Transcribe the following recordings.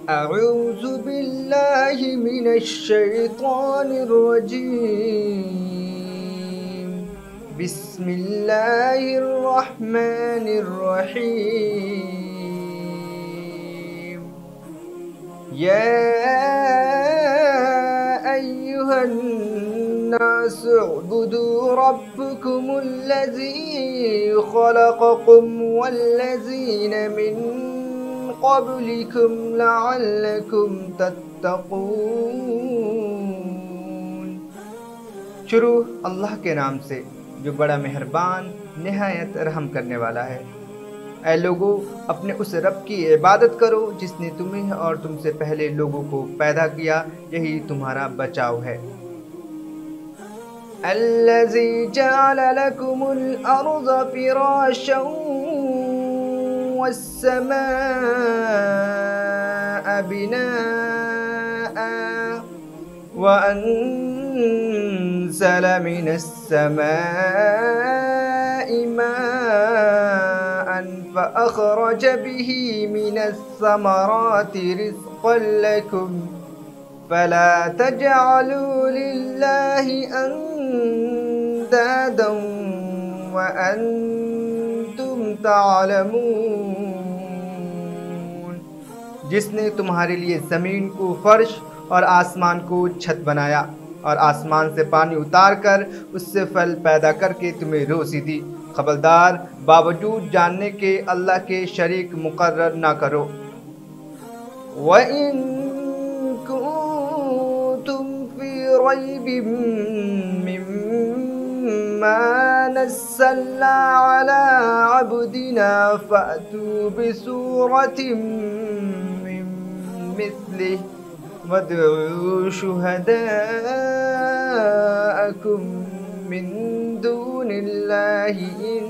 أعوذ بالله من الشيطان الرجيم. بسم الله الرحمن الرحيم. يا أيها الناس اعبدوا ربكم الذي خلقكم والذين من قبلكم لعلكم تتقون. شروع اللہ کے نام سے جو بڑا مہربان نہایت رحم کرنے والا ہے. اے لوگو، اپنے اس رب کی عبادت کرو جس نے تمہیں اور تم سے پہلے لوگوں کو پیدا کیا، یہی تمہارا بچاؤ ہے. الذی جعل لکم الارض فراشا والسماء بناء وأنزل من السماء ماء فأخرج به من الثمرات رزقا لكم فلا تجعلوا لله أندادا وأنتم تعلمون. جس نے تمہارے لیے زمین کو فرش اور آسمان کو چھت بنایا اور آسمان سے پانی اتار کر اس سے پھل پیدا کر کے تمہیں روزی دی، خبردار باوجود جاننے کے اللہ کے شریک مقرر نہ کرو. وَإِن كُنتُمْ فِي رَيْبٍ مِّمَّا نَزَّلْنَا عَلَىٰ عَبْدِنَا فَأْتُوا بِسُورَةٍ مِّن مِّثْلِهِ وَادْعُوا شُهَدَاءَكُم مِّن دُونِ اللَّهِ إِن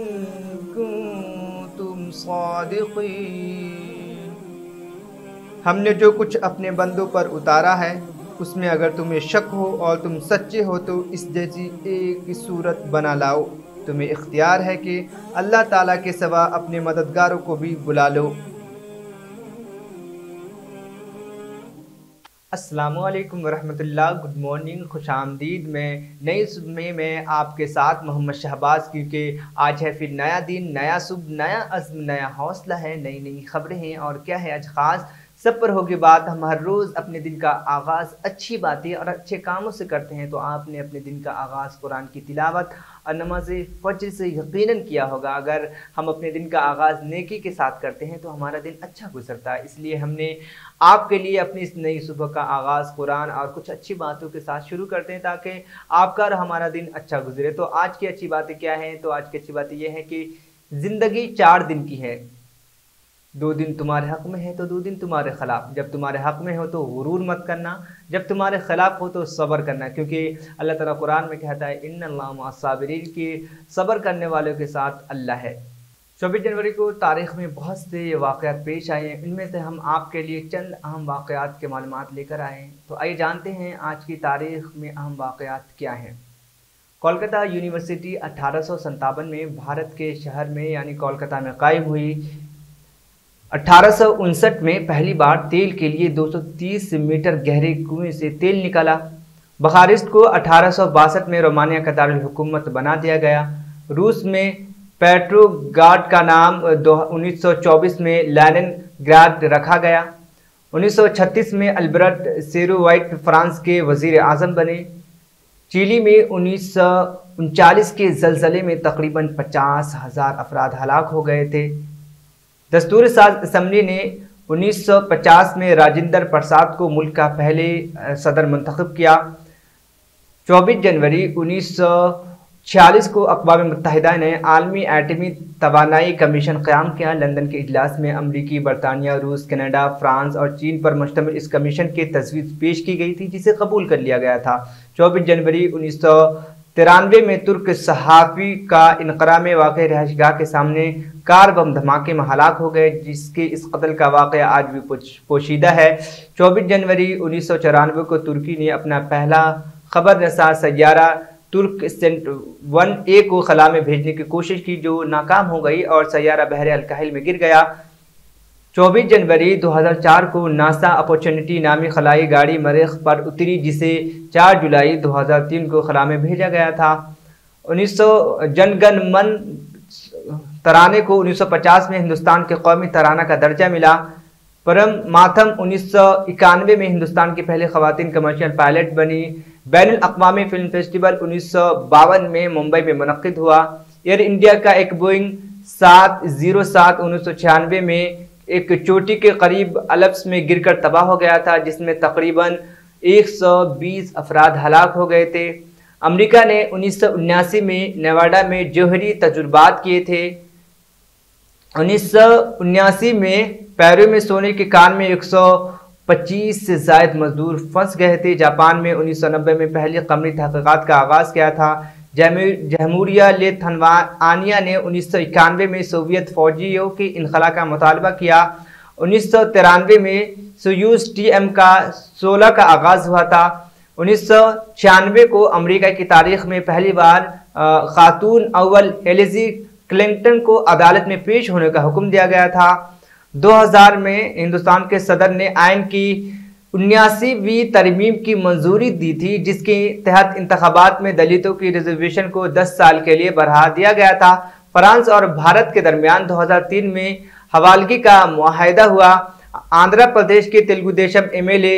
كُنتُمْ صَادِقِينَ. ہم نے جو کچھ اپنے بندوں پر اتارا ہے اس میں اگر تمہیں شک ہو اور تم سچے ہو تو اس جیسی ایک صورت بنا لاؤ. تمہیں اختیار ہے کہ اللہ تعالیٰ کے سوا اپنے مددگاروں کو بھی بلا لو. السلام علیکم ورحمۃ اللہ. گڈ مارننگ، خوش آمدید. میں نئی صبح میں آپ کے ساتھ محمد شہباز، کیونکہ آج ہے پھر نیا دن، نیا صبح، نیا عزم، نیا حوصلہ ہے، نئی نئی خبریں ہیں. اور کیا ہے آج خاص؟ سب پر ہوگی بات. ہم ہر روز اپنے دن کا آغاز اچھی باتیں اور اچھے کاموں سے کرتے ہیں، تو آپ نے اپنے دن کا آغاز قرآن کی تلاوت اور نماز فجر سے یقیناً کیا ہوگا. اگر ہم اپنے دن کا آغاز نیکی کے ساتھ کرتے ہیں تو ہمارا دن اچھا گزرتا ہے. اس لیے ہم نے آپ کے لیے اپنی اس نئی صبح کا آغاز قرآن اور کچھ اچھی باتوں کے ساتھ شروع کرتے ہیں تاکہ آپ کا اور ہمارا دن اچھا گزرے. تو آج کی اچھی باتیں کیا ہیں؟ تو آج کی اچھی باتیں یہ ہیں کہ زندگی 4 دن کی ہے. 2 دن تمہارے حق میں ہے تو 2 دن تمہارے خلاف. جب تمہارے حق میں ہو تو غرور مت کرنا، جب تمہارے خلاف ہو تو صبر کرنا، کیونکہ اللہ تعالیٰ قرآن میں کہتا ہے ان اللہ مع الصابرین، کہ صبر کرنے والوں کے ساتھ اللہ ہے. 24 جنوری کو تاریخ میں بہت سے واقعات پیش آئے ہیں. ان میں سے ہم آپ کے لیے چند اہم واقعات کے معلومات لے کر آئے ہیں. تو آئیے جانتے ہیں آج کی تاریخ میں اہم واقعات کیا ہیں. کولکتہ یونیورسٹی 1857 میں بھارت کے شہر میں یعنی کولکتہ میں قائم ہوئی. 1859 میں پہلی بار تیل کے لیے 230 میٹر گہرے کنویں سے تیل نکالا. بخارسٹ کو 1862 میں رومانیہ کا دارالحکومت بنا دیا گیا. روس میں پیٹرو گراڈ کا نام 1924 میں لینن گراڈ رکھا گیا. 1936 میں البرٹ سیرووائٹ فرانس کے وزیر اعظم بنے. چیلی میں 1939 کے زلزلے میں تقریباً 50,000 افراد ہلاک ہو گئے تھے. دستور ساز اسمبلی نے 1950 میں راجندر پرساد کو ملک کا پہلے صدر منتخب کیا. 24 جنوری 1946 کو اقوام متحدہ نے عالمی ایٹمی توانائی کمیشن قیام کیا. لندن کے اجلاس میں امریکی، برطانیہ، روس، کینیڈا، فرانس اور چین پر مشتمل اس کمیشن کی تجویز پیش کی گئی تھی جسے قبول کر لیا گیا تھا. 24 جنوری 1993 میں ترک صحافی کا انقرہ میں واقع رہائش گاہ کے سامنے کار بم دھماکے میں ہلاک ہو گئے، جس کے اس قتل کا واقعہ آج بھی پوشیدہ ہے. 24 جنوری 1994 کو ترکی نے اپنا پہلا خبر رساں سیارہ ترک سینٹ 1A کو خلا میں بھیجنے کی کوشش کی جو ناکام ہو گئی اور سیارہ بحر الکاہل میں گر گیا. 24 जनवरी 2004 को नासा अपॉर्चुनिटी नामी खलाई गाड़ी मरीख पर उतरी, जिसे 4 जुलाई 2003 को खला में भेजा गया था। 1900 जनगण मन तराने को 1950 में हिंदुस्तान के कौमी तराना का दर्जा मिला। परम मातम 1991 में हिंदुस्तान की पहली खवातीन कमर्शियल पायलट बनी। बैनुल अक़वामी फिल्म फेस्टिवल 1952 में मुंबई में मुनक़्क़िद हुआ। एयर इंडिया का एक बोइंग 707 1996 में एक चोटी के करीब अल्प्स में गिरकर तबाह हो गया था, जिसमें तकरीबन 120 अफराद हलाक हो गए थे। अमेरिका ने 1979 में नेवाडा में जौहरी तजुर्बात किए थे। 1979 में पेरू में सोने के कान में 125 से ज़ायद मजदूर फंस गए थे। जापान में 1990 में पहली कमरी तहक़ीक़ात का आगाज़ किया था। जमहूरिया लिथुआनिया ने 1991 में सोवियत फौजियों के इनखला का मुतालबा किया। 1993 में सोयूज़ TM का 16 का आगाज़ हुआ था। 1996 को अमेरिका की तारीख में पहली बार खातून अव्वल हिलेरी क्लिंटन को अदालत में पेश होने का हुक्म दिया गया था। 2000 में हिंदुस्तान के सदर ने आइन की 79वीं तरमीम की मंजूरी दी थी, जिसके तहत इंतखाबात में दलितों की रिजर्वेशन को 10 साल के लिए बढ़ा दिया गया था। फ्रांस और भारत के दरमियान 2003 में हवालगी का मुआहदा हुआ। आंध्र प्रदेश के तेलुगु देशम MLA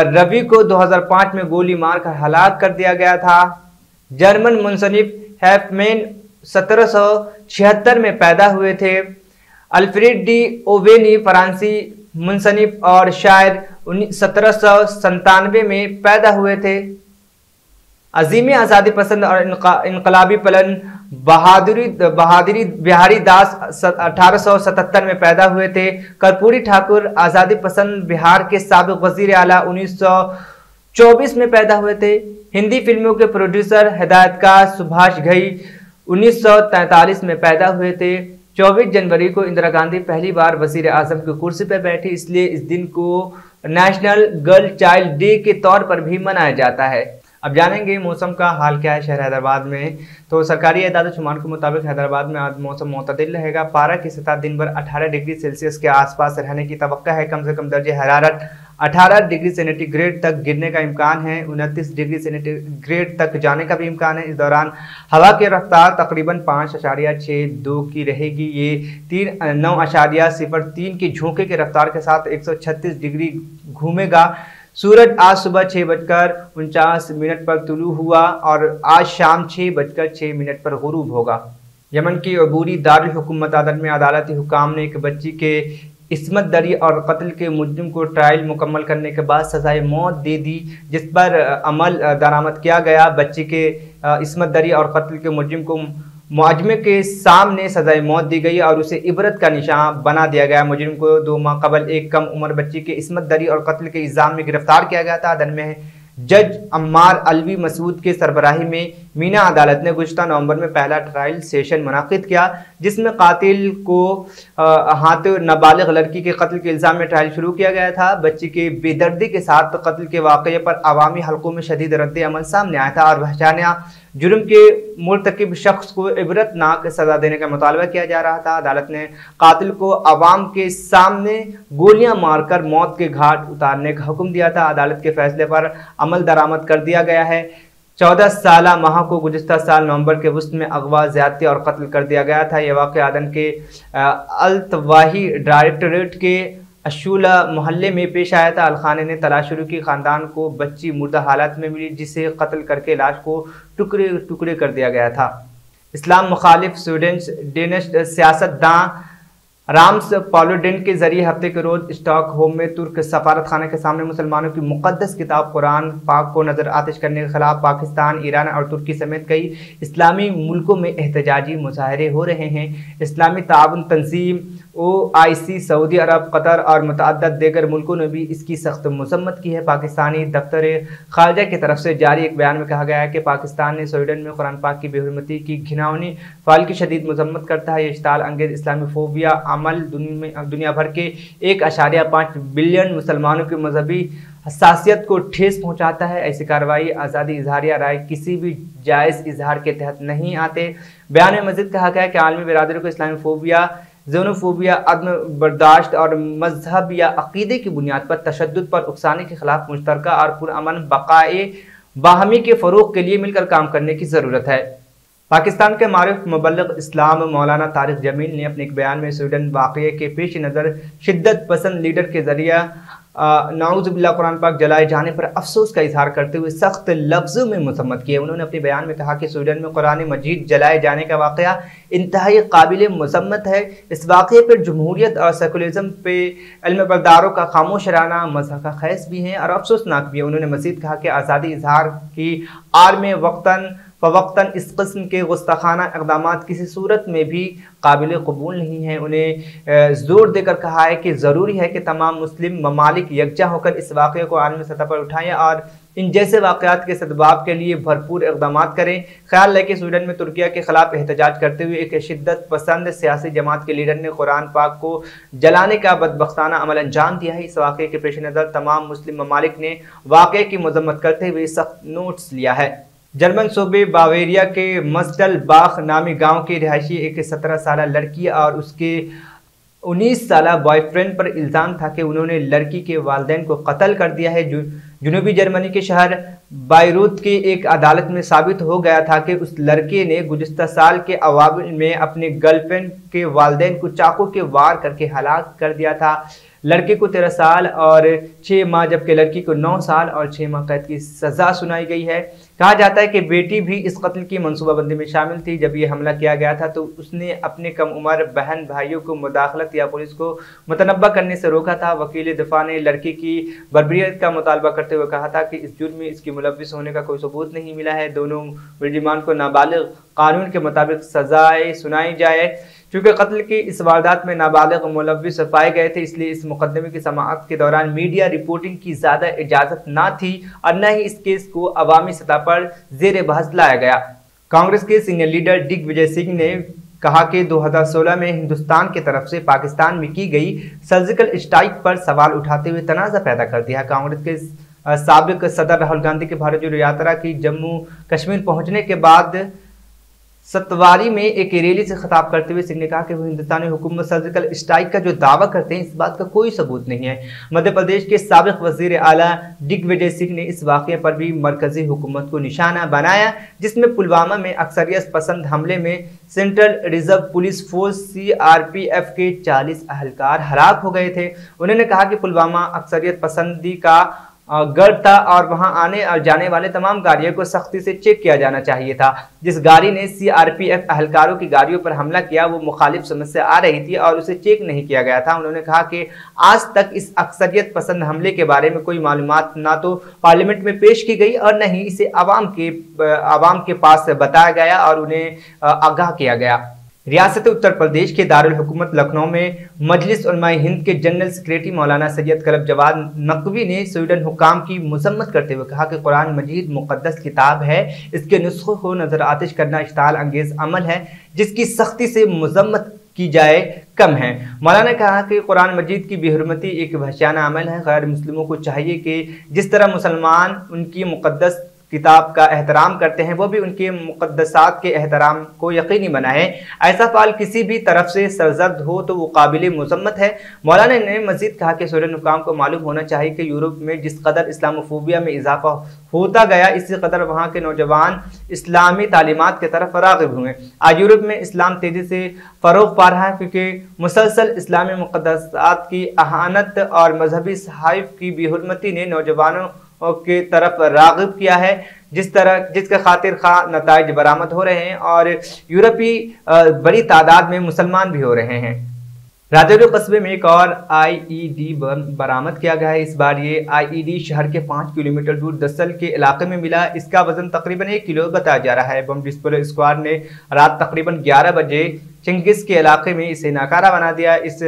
रवि को 2005 में गोली मारकर हलाक कर दिया गया था। जर्मन मुंसनिफ हैफमैन 1776 में पैदा हुए थे। अल्फ्रेड डी ओवेनी फ्रांसी मुंसनिफ और शायर 1797 में पैदा हुए थे। अजीम आज़ादी पसंद और इनकलाबी पलन बहादुरी बिहारी दास 1877 में पैदा हुए थे। कर्पूरी ठाकुर आज़ादी पसंद बिहार के साबिक वज़ीर आला 1924 में पैदा हुए थे। हिंदी फिल्मों के प्रोड्यूसर हिदायतकार सुभाष घई 1943 में पैदा हुए थे। 24 जनवरी को इंदिरा गांधी पहली बार वज़ीर आज़म की कुर्सी पर बैठी, इसलिए इस दिन को नेशनल गर्ल चाइल्ड डे के तौर पर भी मनाया जाता है। अब जानेंगे मौसम का हाल क्या है शहर हैदराबाद में। तो सरकारी एदाद शुमार के मुताबिक हैदराबाद में आज मौसम मुतदिल रहेगा। पारा की सतह दिन भर 18 डिग्री सेल्सियस के आसपास रहने की तवक्का है। कम से कम दर्जे हरारत 18 डिग्री सेंटीग्रेड तक गिरने का इम्कान है। 29 डिग्री सेंटीग्रेड तक जाने का भी इम्कान है। इस दौरान हवा की रफ्तार तकरीबन 5.62 की रहेगी। ये 9.03 की झोंके की रफ्तार के साथ 136 डिग्री घूमेगा। सूरज आज सुबह 6:49 पर तुलू हुआ और आज शाम 6:06 पर गुरूब होगा। यमन की अबूरी दारुल हुकूमत अदन में अदालती हुकाम ने एक बच्ची के इस्मत दरी और कत्ल के मुजरिम को ट्रायल मुकम्मल करने के बाद सजाए मौत दे दी, जिस पर अमल दरामद किया गया। बच्ची के इस्मत दरी और कत्ल के मुजरिम को मुआजमे के सामने सजाए मौत दी गई और उसे इबरत का निशान बना दिया गया। मुजरिम को 2 माह कबल एक कम उम्र बच्ची के इस्मत दरी और कत्ल के इल्ज़ाम में गिरफ्तार किया गया था। अदन में जज अम्मार अलवी मसूद के सरबराही में मीना अदालत ने गुज़श्ता नवंबर में पहला ट्रायल सेशन मुनाकिद किया, जिसमें कातिल को हाथ नाबालिग लड़की के कत्ल के इल्ज़ाम में ट्रायल शुरू किया गया था। बच्ची के बेदर्दी के साथ कत्ल के वाक़े पर अवामी हल्कों में शदीद रद्द अमल सामने आया था और वहशाना जुर्म के मुर्तकिब शख्स को इबरतनाक सज़ा देने का मुतालबा किया जा रहा था। अदालत ने कातिल को अवाम के सामने गोलियां मारकर मौत के घाट उतारने का हुक्म दिया था। अदालत के फैसले पर अमल दरामद कर दिया गया है। 14 साला माह को गुज़िश्ता साल नवंबर के वस्त में अगवा, ज़्यादती और कत्ल कर दिया गया था। यह वाक़या अदन के अल्तवाही डायरेक्टरेट के अशूला मोहल्ले में पेश आया था। अलखाने ने तलाश शुरू की। खानदान को बच्ची मुर्दा हालत में मिली, जिसे कत्ल करके लाश को टुकड़े टुकड़े कर दिया गया था। इस्लाम मुखालिफ स्टूडेंट्स डेनिश सियासतदां राम्स पालुडिन के जरिए हफ्ते के रोज स्टॉकहोम में तुर्क सफारत खाने के सामने मुसलमानों की मुक़द्दस किताब कुरान पाक को नजर आतिश करने के खिलाफ पाकिस्तान, ईरान और तुर्की समेत कई इस्लामी मुल्कों में एहतजाजी मुजाहरे हो रहे हैं। इस्लामी ताउन तंजीम OIC, सऊदी अरब, कतर और मुतअद्दिद दीगर मुल्कों ने भी इसकी सख्त मजम्मत की है। पाकिस्तानी दफ्तर खारजा की तरफ से जारी एक बयान में कहा गया है कि पाकिस्तान ने स्वीडन में कुरान पाक की बेहुरमती की घिनौनी फ़ाल की शदीद मजम्मत करता है। ये इश्ताल अंगेज इस्लामी फोबिया अमल दुनिया भर के 1.5 बिलियन मुसलमानों की मजहबी हसासियत को ठेस पहुँचाता है। ऐसी कार्रवाई आज़ादी इजहारिया राय किसी भी जायज़ इजहार के तहत नहीं आते। बयान में मज़ीद कहा गया है कि आलमी बिरादरी को इस्लामी फोबिया زینوفوبیا، عدم برداشت اور مذہب یا عقیدے کی بنیاد پر تشدد پر اکسانے کے خلاف مشترکہ اور پرامن بقائے باہمی کے فروغ کے لیے مل کر کام کرنے کی ضرورت ہے۔ پاکستان کے معروف مبلغ اسلام مولانا طارق جمیل نے اپنے ایک بیان میں سویڈن واقعے کے پیش نظر شدت پسند لیڈر کے ذریعہ نعوذ باللہ قرآن پاک جلائے جانے پر افسوس کا اظہار کرتے ہوئے سخت لفظوں میں مذمت کی ہے۔ انہوں نے اپنے بیان میں کہا کہ سویڈن میں قرآن مجید جلائے جانے کا واقعہ انتہائی قابل مذمت ہے۔ اس واقعے پر جمہوریت اور سیکولرزم پہ علم برداروں کا خاموش رہنا مضحکہ خیز بھی ہے اور افسوسناک بھی ہے۔ انہوں نے مزید کہا کہ آزادی اظہار کی آڑ میں وقتاً فوقتاً اس قسم کے گستاخانہ اقدامات کسی صورت میں بھی قابل قبول نہیں ہیں۔ انہیں زور دے کر کہا ہے کہ ضروری ہے کہ تمام مسلم ممالک یکجا ہو کر اس واقعے کو عالمی سطح پر اٹھائیں اور ان جیسے واقعات کے سدباب کے لیے بھرپور اقدامات کریں۔ خیال ہے کہ سویڈن میں ترکیہ کے خلاف احتجاج کرتے ہوئے ایک شدت پسند سیاسی جماعت کے لیڈر نے قرآن پاک کو جلانے کا بدبختانہ عمل انجام دیا ہے۔ اس واقعے کے پیش نظر تمام مسلم ممالک نے واقعے کی مذمت کرتے ہوئے سخت نوٹس لیا ہے۔ جرمن صوبے باویریا کے مسٹل باخ نامی گاؤں کے رہائشی ایک 17 سالہ لڑکی اور اس کے 19 سالہ بوائے فرینڈ پر الزام تھا کہ انہوں نے لڑکی کے والدین کو قتل کر دیا ہے۔ جنوبی جرمنی کے شہر بائروت کی ایک عدالت میں ثابت ہو گیا تھا کہ اس لڑکے نے گزشتہ سال کے اوائل میں اپنے گرل فرینڈ کے والدین کو چاقو کے وار کر کے ہلاک کر دیا تھا۔ لڑکے کو 13 سال اور 6 ماہ جبکہ لڑکی کو 9 سال اور 6 ماہ قید کی سزا سنائی گئی ہے۔ کہا جاتا ہے کہ بیٹی بھی اس قتل کی منصوبہ بندی میں شامل تھی۔ جب یہ حملہ کیا گیا تھا تو اس نے اپنے کم عمر بہن بھائیوں کو مداخلت یا پولیس کو متنبہ کرنے سے روکا تھا۔ وکیل دفاع نے لڑکی کی بربریت کا مطالبہ کرتے ہوئے کہا تھا کہ اس جرم میں اس کی ملوث ہونے کا کوئی ثبوت نہیں ملا ہے۔ دونوں ملزمان کو نابالغ قانون کے مطابق سزائیں سنائی جائے۔ چونکہ قتل کی اس واردات میں نابالغ ملوث پائے گئے تھے، اس لیے اس مقدمے کی سماعت کے دوران میڈیا رپورٹنگ کی زیادہ اجازت نہ تھی اور نہ ہی اس کیس کو عوامی سطح پر زیر بحث لایا گیا۔ کانگریس کے سینئر لیڈر ڈگ وجے سنگھ نے کہا کہ 2016 میں ہندوستان کی طرف سے پاکستان میں کی گئی سرجیکل اسٹرائک پر سوال اٹھاتے ہوئے تنازع پیدا کر دیا۔ کانگریس کے سابق صدر راہل گاندھی کے بھارت جوڑو یاترا کی جموں کشمیر پہنچنے کے بعد ستواری میں ایک ریلی سے خطاب کرتے ہوئے سنگھ نے کہا کہ وہ ہندوستانی حکومت سرجیکل اسٹرائک کا جو دعویٰ کرتے ہیں اس بات کا کوئی ثبوت نہیں ہے۔ مدھیہ پردیش کے سابق وزیر اعلیٰ ڈگ وجے سنگھ نے اس واقعے پر بھی مرکزی حکومت کو نشانہ بنایا جس میں پلوامہ میں عسکریت پسند حملے میں central reserve police force CRPF کے 40 اہلکار ہلاک ہو گئے تھے۔ انہوں نے کہا کہ پلوامہ عسکریت پسندی کا گڑھ تھا اور وہاں آنے اور جانے والے تمام گاڑیوں کو سختی سے چیک کیا جانا چاہیے تھا۔ جس گاڑی نے CRPF اہلکاروں کی گاڑیوں پر حملہ کیا وہ مخالف سمت سے آ رہی تھی اور اسے چیک نہیں کیا گیا تھا۔ انہوں نے کہا کہ آج تک اس عسکریت پسند حملے کے بارے میں کوئی معلومات نہ تو پارلیمنٹ میں پیش کی گئی اور نہ ہی اسے عوام کے پاس بتایا گیا اور انہیں آگاہ کیا گیا۔ ریاست اتر پردیش کے دارالحکومت لکھنؤ میں مجلس علماء ہند کے جنرل سیکریٹری مولانا سید کلب جواد نقوی نے سویڈن حکام کی مذمت کرتے ہوئے کہا کہ قرآن مجید مقدس کتاب ہے، اس کے نسخوں کو نظر آتش کرنا اشتعال انگیز عمل ہے جس کی سختی سے مذمت کی جائے کم ہے۔ مولانا نے کہا کہ قرآن مجید کی بے حرمتی ایک وحشیانہ عمل ہے۔ غیر مسلموں کو چاہیے کہ جس طرح مسلمان ان کی مقدس کتاب کا احترام کرتے ہیں وہ بھی ان کے مقدسات کے احترام کو یقینی بنائیں۔ ایسا فعل کسی بھی طرف سے سرزد ہو تو وہ قابل مذمت ہے۔ مولانا نے مزید کہا کہ سویڈن حکام کو معلوم ہونا چاہیے کہ یورپ میں جس قدر اسلاموفوبیا میں اضافہ ہوتا گیا اسی قدر وہاں کے نوجوان اسلامی تعلیمات کی طرف راغب ہوئے۔ آج یورپ میں اسلام تیزی سے فروغ پا رہا ہے کیونکہ مسلسل اسلامی مقدسات کی اہانت اور مذہبی صحائف کی بے حرمتی نے نوجوانوں کی طرف راغب کیا ہے جس کے خاطر خواہ نتائج برآمد ہو رہے ہیں اور یورپی بڑی تعداد میں مسلمان بھی ہو رہے ہیں۔ راجوری قصبے میں ایک اور IED برآمد کیا گیا ہے۔ اس بار یہ IED شہر کے 5 کلومیٹر دور دسل کے علاقے میں ملا۔ اس کا وزن تقریباً 1 کلو بتایا جا رہا ہے۔ بم ڈسپلے اسکواڈ نے رات تقریباً 11 بجے چنگس کے علاقے میں اسے ناکارہ بنا دیا۔ اس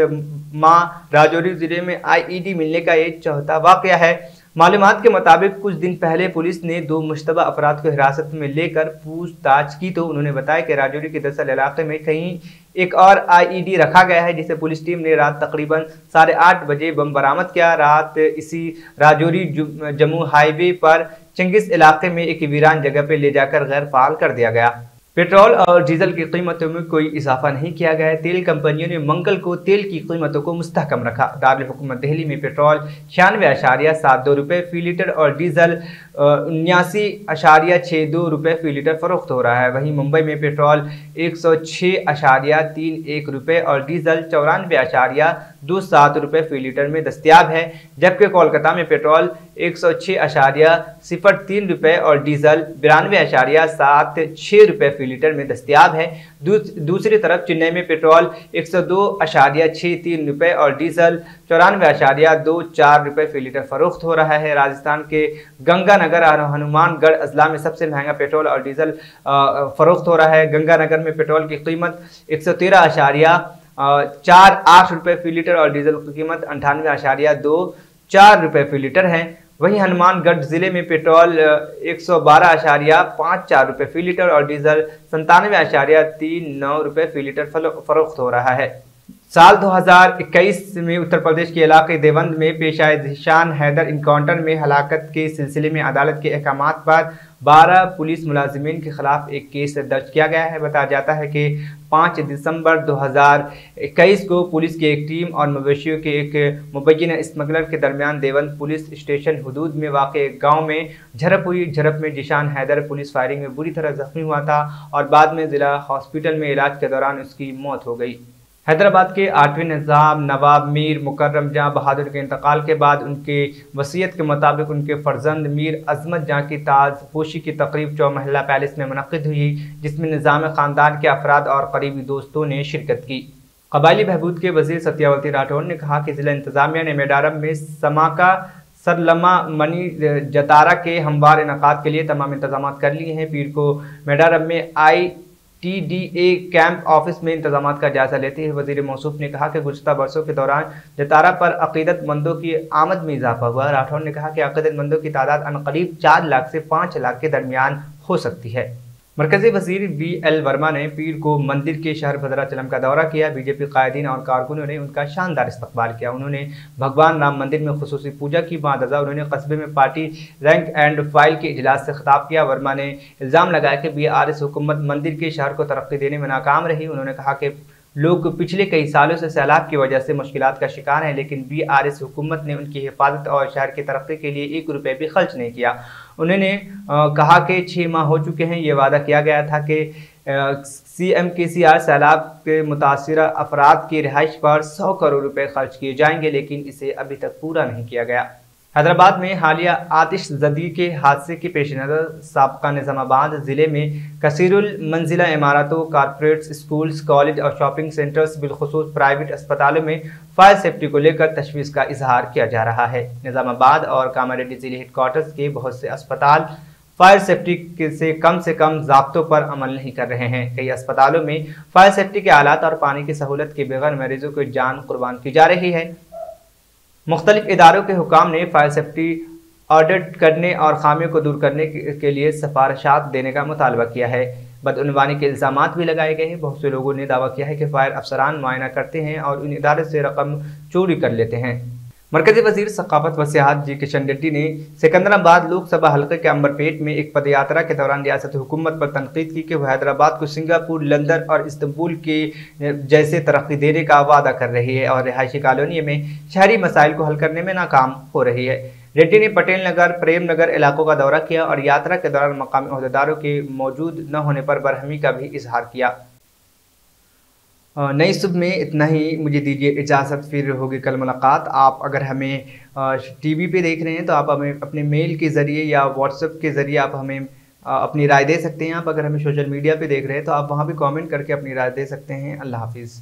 ماہ راجوری ضلع میں IED ملنے کا یہ چوتھا واقعہ ہے۔ معلومات کے مطابق کچھ دن پہلے پولیس نے 2 مشتبہ افراد کو حراست میں لے کر پوچھ تاچھ کی تو انہوں نے بتایا کہ راجوری کے دسل علاقے میں کہیں ایک اور IED رکھا گیا ہے جسے پولیس ٹیم نے رات تقریباً 8:30 بجے بم برآمد کیا۔ رات اسی راجوری جموں ہائی وے پر چنگس علاقے میں ایک ویران جگہ پہ لے جا کر غیر فعال کر دیا گیا۔ पेट्रोल और डीजल की कीमतों में कोई इजाफा नहीं किया गया है। तेल कंपनियों ने मंगल को तेल की कीमतों को मुस्तहकम रखा। दारुल हुकूमत दिल्ली में पेट्रोल 96.72 रुपये फी लीटर और डीजल 79.62 रुपये फी लीटर फरोख्त हो रहा है। वहीं मुंबई में पेट्रोल 106.31 रुपये और डीजल 94.27 रुपये फी लीटर में दस्तियाब है, जबकि कोलकाता में पेट्रोल 106.03 रुपये और डीजल 92.76 रुपये फी लीटर में दस्तियाब है। दूसरी तरफ चेन्नई में पेट्रोल 102.63 रुपये और डीजल 94.24 रुपये फी लीटर फरोख्त हो रहा है। राजस्थान के गंगानगर और हनुमानगढ़ अजला में सबसे महंगा पेट्रोल और डीजल फरोख्त हो रहा है। गंगानगर में पेट्रोल की कीमत 113.48 रुपये फी लीटर और डीजल की कीमत 98.24 रुपये फी लीटर है। वहीं हनुमानगढ़ जिले में पेट्रोल 112.54 रुपये फी लीटर और डीजल 97.39 रुपये फी लीटर फरोख्त हो रहा है। साल 2021 में उत्तर प्रदेश के इलाके देवबंद में पेश आए ज़ीशान हैदर इनकाउंटर में हलाकत के सिलसिले में अदालत के अहकामात पर 12 पुलिस मुलाजिमीन के खिलाफ एक केस दर्ज किया गया है। बताया जाता है कि 5 दिसंबर 2021 को पुलिस की एक टीम और मवेशियों के एक मुबैना स्मगलर के दरमियान देवबंद पुलिस स्टेशन हदूद में वाक़ एक गाँव में झड़प हुई। झड़प में ज़ीशान हैदर पुलिस फायरिंग में बुरी तरह जख्मी हुआ था और बाद में ज़िला हॉस्पिटल में इलाज के दौरान उसकी मौत हो गई। हैदराबाद के 8वें निज़ाम नवाब मीर मुकर्रम जहाँ बहादुर के इंतकाल के बाद उनके वसीयत के मुताबिक उनके फर्जंद मीर अजमत जहाँ की ताज पोशी की तकरीब चौमहला पैलेस में मुनक़िद हुई, जिसमें निज़ाम ख़ानदान के अफराद और करीबी दोस्तों ने शिरकत की। कबायली बहबूद के वज़ीर सत्यावती राठौर ने कहा कि ज़िला इंतज़ामिया ने मेडारम में समाका सरलमा मनी जतारा के हमवार इनक़ाद के लिए तमाम इंतजाम कर लिए हैं। पीर को मेडारम में ITDA कैंप ऑफिस में इंतजामात का जायजा लेते हुए वज़ीर मौसूफ ने कहा कि गुज़श्ता बरसों के दौरान जतारा पर अक़ीदतमंदों की आमद में इजाफा हुआ। राठौर ने कहा कि अक़ीदतमंदों की तादाद अनक़रीब 4 लाख से 5 लाख के दरमियान हो सकती है। मरकज़ी वज़ीर VL वर्मा ने पीर को मंदिर के शहर भद्राचलम का दौरा किया। बीजेपी कायदीन और कारकुनों ने उनका शानदार इस्तकबाल किया। उन्होंने भगवान राम मंदिर में खुसूसी पूजा की। बादजा उन्होंने कस्बे में पार्टी रैंक एंड फाइल के इजलास से खिताब किया। वर्मा ने इल्ज़ाम लगाया कि BRS हुकूमत मंदिर के शहर को तरक्की देने में नाकाम रही। उन्होंने कहा कि लोग पिछले कई सालों से सैलाब की वजह से मुश्किलात का शिकार हैं, लेकिन BRS हुकूमत ने उनकी हिफाजत और शहर की तरक्की के लिए 1 रुपये भी खर्च नहीं किया। उन्होंने कहा कि 6 माह हो चुके हैं। ये वादा किया गया था कि CMKCR सैलाब के मुतासिर अफराद की रिहाइश पर 100 करोड़ रुपए खर्च किए जाएंगे, लेकिन इसे अभी तक पूरा नहीं किया गया। हैदराबाद में हालिया आतिशज़दी के हादसे के पेश नज़र साबका निज़ामाबाद ज़िले में कसीरुल मंजिला इमारतों, कारपोरेट्स, स्कूल्स, कॉलेज और शॉपिंग सेंटर्स बिलखुसूस प्राइवेट अस्पतालों में फायर सेफ्टी को लेकर तशवीश का इजहार किया जा रहा है। निज़ामाबाद और कामारेड्डी ज़िले हेडक्वार्टर्स के बहुत से अस्पताल फायर सेफ्टी से कम ज़ाब्तों पर अमल नहीं कर रहे हैं। कई अस्पतालों में फायर सेफ्टी के आलात और पानी की सहूलत के बगैर मरीजों की जान कुर्बान की जा रही है। मुख्तलिफ इदारों के हुकाम ने फायर सेफ्टी ऑडिट करने और खामियों को दूर करने के लिए सिफारिशात देने का मुतालबा किया है। बदउनवानी के इल्ज़ामात भी लगाए गए हैं। बहुत से लोगों ने दावा किया है कि फायर अफसरान मुआयना करते हैं और उन इदारे से रकम चोरी कर लेते हैं। मरकज़ी वज़ीर सक़ाफ़त व सियाहत जी किशन रेड्डी ने सिकंदराबाद लोकसभा हल्के के अंबरपेट में एक पदयात्रा के दौरान रियासत हुकूमत पर तनकीद की कि वह हैदराबाद को सिंगापुर, लंदन और इस्तंबुल के जैसे तरक्की देने का वादा कर रही है और रिहायशी कॉलोनी में शहरी मसाइल को हल करने में नाकाम हो रही है। रेड्डी ने पटेल नगर, प्रेम नगर इलाकों का दौरा किया और यात्रा के दौरान मकामी अहदेदारों के मौजूद न होने पर बरहमी का भी इजहार किया। नई सुबह में इतना ही, मुझे दीजिए इजाज़त, फिर होगी कल मुलाकात। आप अगर हमें TV पे देख रहे हैं तो आप हमें अपने मेल के ज़रिए या व्हाट्सएप के ज़रिए आप हमें अपनी राय दे सकते हैं। आप अगर हमें सोशल मीडिया पे देख रहे हैं तो आप वहाँ भी कमेंट करके अपनी राय दे सकते हैं। अल्लाह हाफिज़।